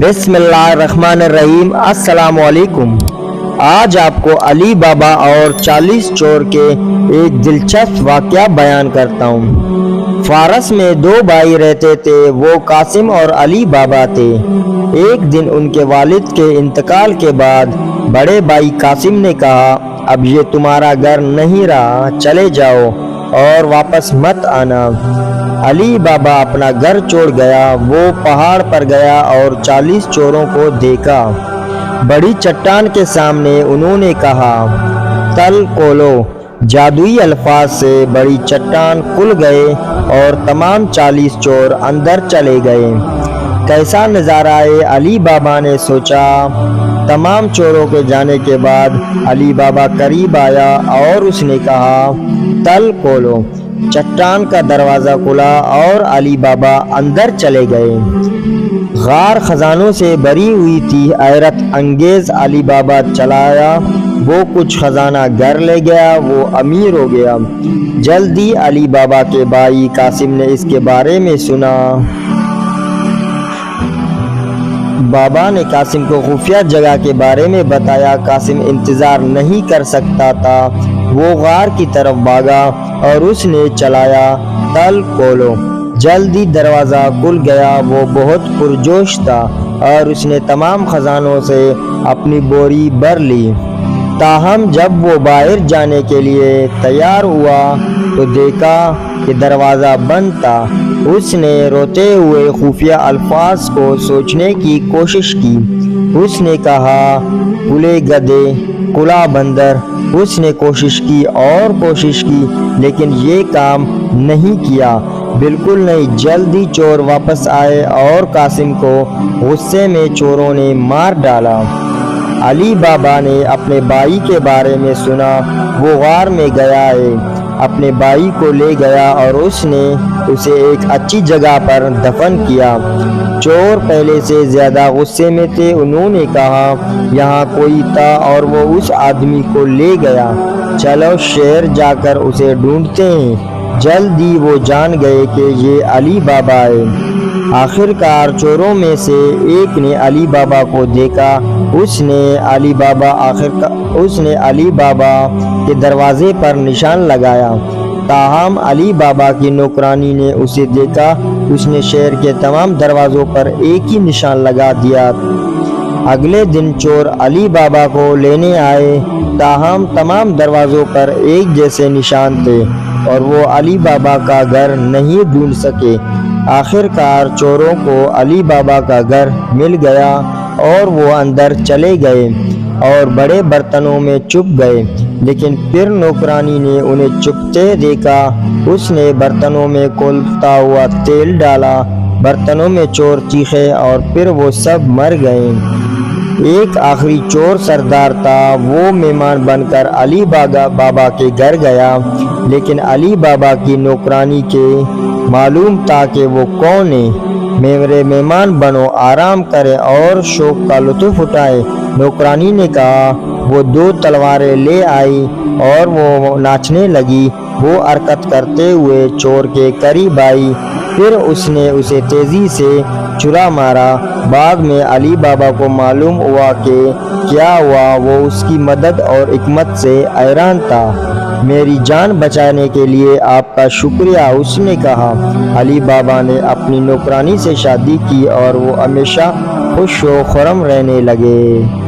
बिस्मिल्लाहिर्रहमानिर्रहीम। अस्सलाम वालेकुम। आज आपको अली बाबा और 40 चोर के एक दिलचस्प वाक़या बयान करता हूँ। फारस में दो भाई रहते थे, वो कासिम और अली बाबा थे। एक दिन उनके वालिद के इंतकाल के बाद बड़े भाई कासिम ने कहा, अब ये तुम्हारा घर नहीं रहा, चले जाओ और वापस मत आना। अली बाबा अपना घर छोड़ गया। वो पहाड़ पर गया और 40 चोरों को देखा। बड़ी चट्टान के सामने उन्होंने कहा, तल खोलो। जादुई अल्फाज से बड़ी चट्टान खुल गए और तमाम 40 चोर अंदर चले गए। कैसा नज़ारा है, अली बाबा ने सोचा। तमाम चोरों के जाने के बाद अली बाबा करीब आया और उसने कहा, तल खोलो। चट्टान का दरवाज़ा खुला और अली बाबा अंदर चले गए। गार खजानों से भरी हुई थी। हैरत अंगेज अली बाबा चलाया। वो कुछ खजाना घर ले गया। वो अमीर हो गया। जल्दी अली बाबा के भाई कासिम ने इसके बारे में सुना। बाबा ने कासिम को खुफिया जगह के बारे में बताया। कासिम इंतज़ार नहीं कर सकता था। वो गार की तरफ भागा और उसने चलाया, तल खोलो। जल्दी दरवाज़ा खुल गया। वो बहुत पुरजोश था और उसने तमाम खजानों से अपनी बोरी भर ली। ताहम जब वो बाहर जाने के लिए तैयार हुआ तो देखा कि दरवाज़ा बंद था। उसने रोते हुए खुफिया अल्फाज को सोचने की कोशिश की। उसने कहा, खुले गधे, खुला बंदर। उसने कोशिश की और कोशिश की, लेकिन ये काम नहीं किया, बिल्कुल नहीं। जल्दी चोर वापस आए और कासिम को गुस्से में चोरों ने मार डाला। अली बाबा ने अपने भाई के बारे में सुना। वो गार में गया है, अपने भाई को ले गया और उसने उसे एक अच्छी जगह पर दफन किया। चोर पहले से ज़्यादा गुस्से में थे। उन्होंने कहा, यहाँ कोई था और वो उस आदमी को ले गया। चलो शहर जाकर उसे ढूंढते हैं। जल्दी वो जान गए कि ये अली बाबा है। आखिरकार चोरों में से एक ने अली बाबा को देखा। उसने अली बाबा के दरवाजे पर निशान लगाया। ताहम अली बाबा की नौकरानी ने उसे देखा। उसने शहर के तमाम दरवाज़ों पर एक ही निशान लगा दिया। अगले दिन चोर अली बाबा को लेने आए। ताहम तमाम दरवाज़ों पर एक जैसे निशान थे और वो अली बाबा का घर नहीं ढूंढ सके। आखिरकार चोरों को अली बाबा का घर मिल गया और वो अंदर चले गए और बड़े बर्तनों में छुप गए। लेकिन फिर नौकरानी ने उन्हें छुपते देखा। उसने बर्तनों में खौलता हुआ तेल डाला। बर्तनों में चोर चीखे और फिर वो सब मर गए। एक आखिरी चोर सरदार था। वो मेहमान बनकर अली बाबा के घर गया, लेकिन अली बाबा की नौकरानी के मालूम था कि वो कौन है। मेरे मेहमान बनो, आराम करें और शौक का लुत्फ उठाएं। नौकरानी ने कहा। वो 2 तलवारें ले आई और वो नाचने लगी। वो हरकत करते हुए चोर के करीब आई। फिर उसने उसे तेज़ी से छुरा मारा। बाद में अली बाबा को मालूम हुआ कि क्या हुआ। वो उसकी मदद और हिकमत से हैरान था। मेरी जान बचाने के लिए आपका शुक्रिया, उसने कहा। अली बाबा ने अपनी नौकरानी से शादी की और वो हमेशा खुश व खुर्रम रहने लगे।